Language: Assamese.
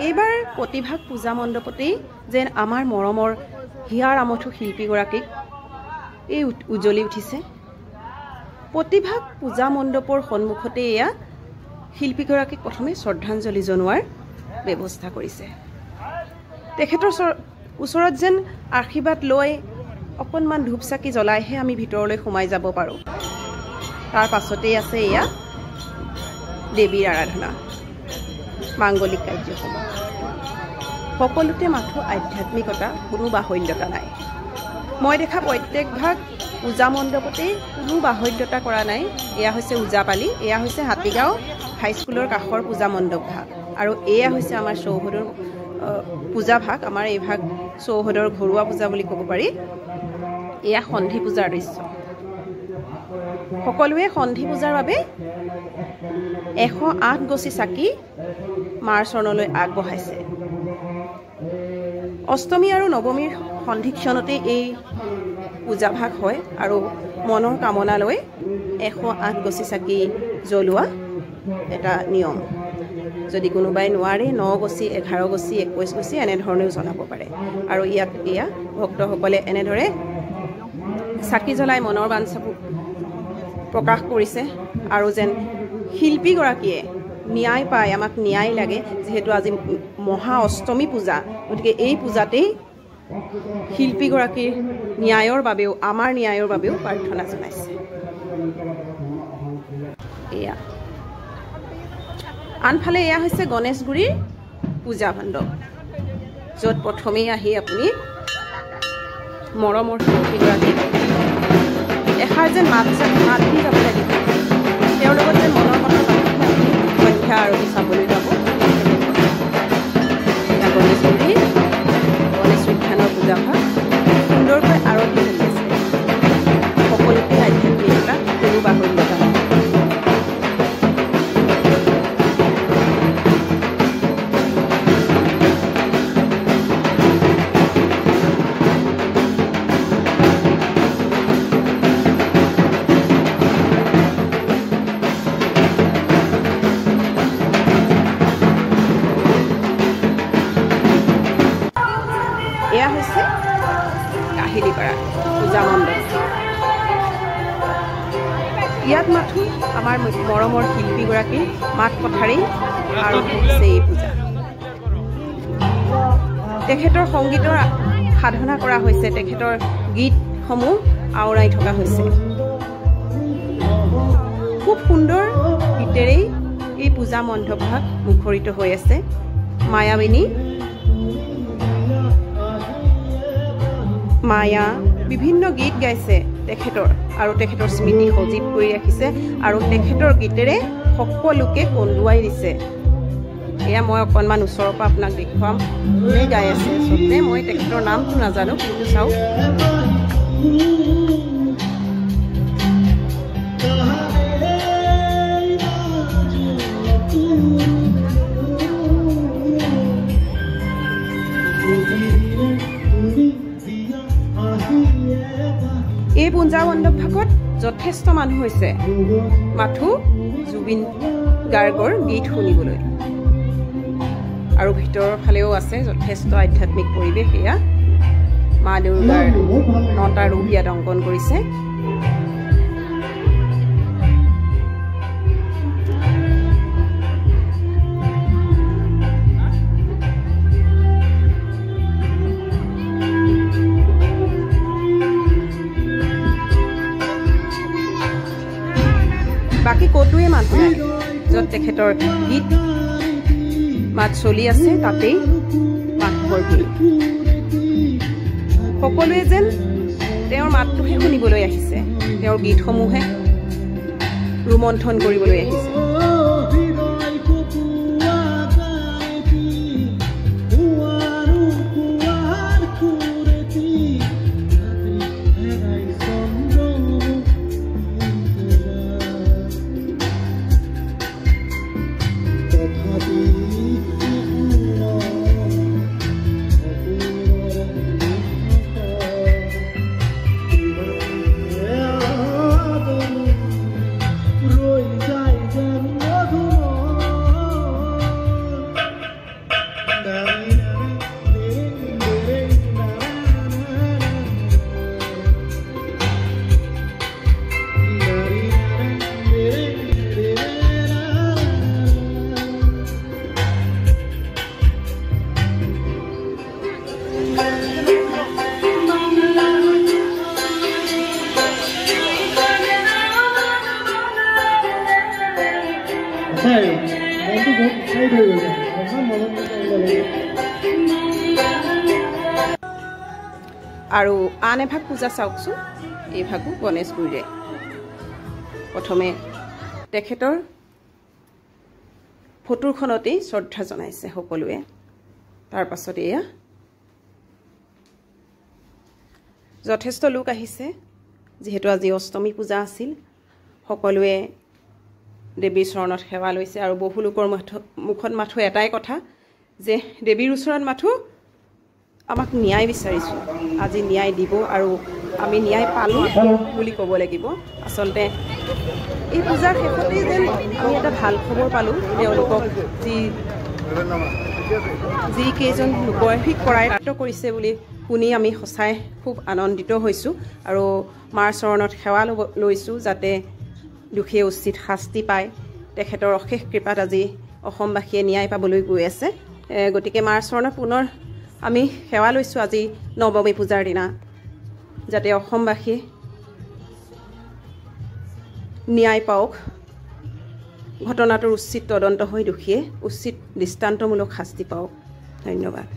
এইবাৰ প্ৰতিভাগ পূজা মণ্ডপতেই যেন আমাৰ মৰমৰ হিয়াৰ আমঠু শিল্পীগৰাকীক এই উজ্জ্বলি উঠিছে। প্ৰতিভাগ পূজা মণ্ডপৰ সন্মুখতে এয়া শিল্পীগৰাকীক প্ৰথমে শ্ৰদ্ধাঞ্জলি জনোৱাৰ ব্যৱস্থা কৰিছে। তেখেতৰ ওচৰত যেন আশীৰ্বাদ লৈ অকণমান ধূপ চাকি জ্বলাইহে আমি ভিতৰলৈ সোমাই যাব পাৰোঁ। তাৰ পাছতেই আছে এয়া দেৱীৰ আৰাধনা, মাংগলিক কাৰ্যসমূহ। সকলোতে মাথো আধ্যাত্মিকতা, কোনো বাহুল্যতা নাই। মই দেখা প্ৰত্যেকভাগ পূজা মণ্ডপতেই কোনো বাহুল্যতা কৰা নাই। এয়া হৈছে ওজাপালি, এয়া হৈছে হাতীগাঁও হাইস্কুলৰ কাষৰ পূজা মণ্ডপ ভাগ, আৰু এয়া হৈছে আমাৰ চৌহদৰ পূজা ভাগ। আমাৰ এই ভাগ চৌহদৰ ঘৰুৱা পূজা বুলি ক'ব পাৰি। এয়া সন্ধি পূজাৰ দৃশ্য। সকলোৱে সন্ধি পূজাৰ বাবে 108 গছি চাকি মাৰ চৰণলৈ আগবঢ়াইছে। অষ্টমী আৰু নৱমীৰ সন্ধিক্ষণতে এই পূজাভাগ হয়, আৰু মনৰ কামনা লৈ 108 গছি চাকি জ্বলোৱা এটা নিয়ম। যদি কোনোবাই নোৱাৰে 9 গছি, 11 গছি, 21 গছি এনেধৰণেও জ্বলাব পাৰে। আৰু ইয়াত এয়া ভক্তসকলে এনেদৰে চাকি জ্বলাই মনৰ বাঞ্ছাবোৰ প্ৰকাশ কৰিছে, আৰু যেন শিল্পীগৰাকীয়ে ন্যায় পায়, আমাক ন্যায় লাগে। যিহেতু আজি মহা অষ্টমী পূজা, গতিকে এই পূজাতেই শিল্পীগৰাকীৰ ন্যায়ৰ বাবেও, আমাৰ ন্যায়ৰ বাবেও প্ৰাৰ্থনা জনাইছে। এয়া আনফালে এয়া হৈছে গণেশগুৰিৰ পূজা মণ্ডপ, য'ত প্ৰথমেই আহি আপুনি মৰমৰ শিল্পীগৰাকীক এষাৰ যেন মাত দি যাব লাগিব। তেওঁৰ লগত যেন মনৰ কথা পাতি সন্ধ্যা আৰু চাবলৈ যাব। গণেশগুৰি গণেশ বিজ্ঞানৰ পূজা ভাগ সুন্দৰকৈ আৰম্ভ হৈ আছে। সকলোতে আধ্যাত্মিকতা, কোনো বাহুল্যতা নাই। এয়া হৈছে কাহিলীপাৰা পূজা মণ্ডপ। ইয়াত মাথো আমাৰ মৰমৰ শিল্পীগৰাকীৰ মাত কথাৰেই আৰম্ভ হৈছে এই পূজা। তেখেতৰ সংগীতৰ সাধনা কৰা হৈছে, তেখেতৰ গীতসমূহ আওৰাই থকা হৈছে। খুব সুন্দৰ গীতেৰেই এই পূজা মণ্ডপ ভাগ মুখৰিত হৈ আছে। মায়াবিনী, মায়া বিভিন্ন গীত গাইছে তেখেতৰ, আৰু তেখেতৰ স্মৃতি সজীৱ কৰি ৰাখিছে, আৰু তেখেতৰ গীতেৰে সকলোকে কন্দুৱাই দিছে। এয়া মই অকণমান ওচৰৰ পৰা আপোনাক দেখুৱাম। কোনে গাই আছে আচলতে, মই তেখেতৰ নামটো নাজানো, কিন্তু চাওক এই পূজা মণ্ডপ ভাগত যথেষ্ট মানুহ হৈছে মাথো জুবিন গাৰ্গৰ গীত শুনিবলৈ, আৰু ভিতৰৰ ফালেও আছে যথেষ্ট আধ্যাত্মিক পৰিৱেশ। এয়া মা দুৰ্গাৰ 9টা ৰূপ ইয়াত অংকন কৰিছে। বাকী ক'তোৱে মানুহ নাই। য'ত তেখেতৰ গীত মাত চলি আছে তাতেই মানুহৰ ভিৰ। সকলোৱে যেন তেওঁৰ মাতটোহে শুনিবলৈ আহিছে, তেওঁৰ গীতসমূহে ৰোমন্থন কৰিবলৈ আহিছে। roi dai আৰু আন এভাগ পূজা চাওকচোন এই ভাগো গণেশগুৰিৰে প্ৰথমে তেখেতৰ ফটোখনতেই শ্ৰদ্ধা জনাইছে সকলোৱে তাৰ পাছত এয়া যথেষ্ট লোক আহিছে যেহেতু আজি অষ্টমী পূজা আছিল সকলোৱে দেৱীৰ চৰণত সেৱা লৈছে আৰু বহু লোকৰ মুখত মাথো এটাই কথা যে দেৱীৰ ওচৰত মাথো আমাক ন্যায় বিচাৰিছোঁ আজি ন্যায় দিব আৰু আমি ন্যায় পালোঁ বুলি ক'ব লাগিব আচলতে এই পূজাৰ শেষতেই যেন আমি এটা ভাল খবৰ পালোঁ তেওঁলোকক যি কেইজন লোকৰ ঠিক কৰাই কৰিছে বুলি শুনি আমি সঁচাই খুব আনন্দিত হৈছোঁ আৰু মাৰ চৰণত সেৱা লৈছোঁ যাতে দুখীয়ে উচিত শাস্তি পায় তেখেতৰ অশেষ কৃপাত আজি অসমবাসীয়ে ন্যায় পাবলৈ গৈ আছে গতিকে মাৰ চৰণত পুনৰ আমি সেৱা লৈছোঁ আজি নৱমী পূজাৰ দিনা যাতে অসমবাসী ন্যায় পাওক ঘটনাটোৰ উচিত তদন্ত হৈ দুখীয়ে উচিত দৃষ্টান্তমূলক শাস্তি পাওক ধন্যবাদ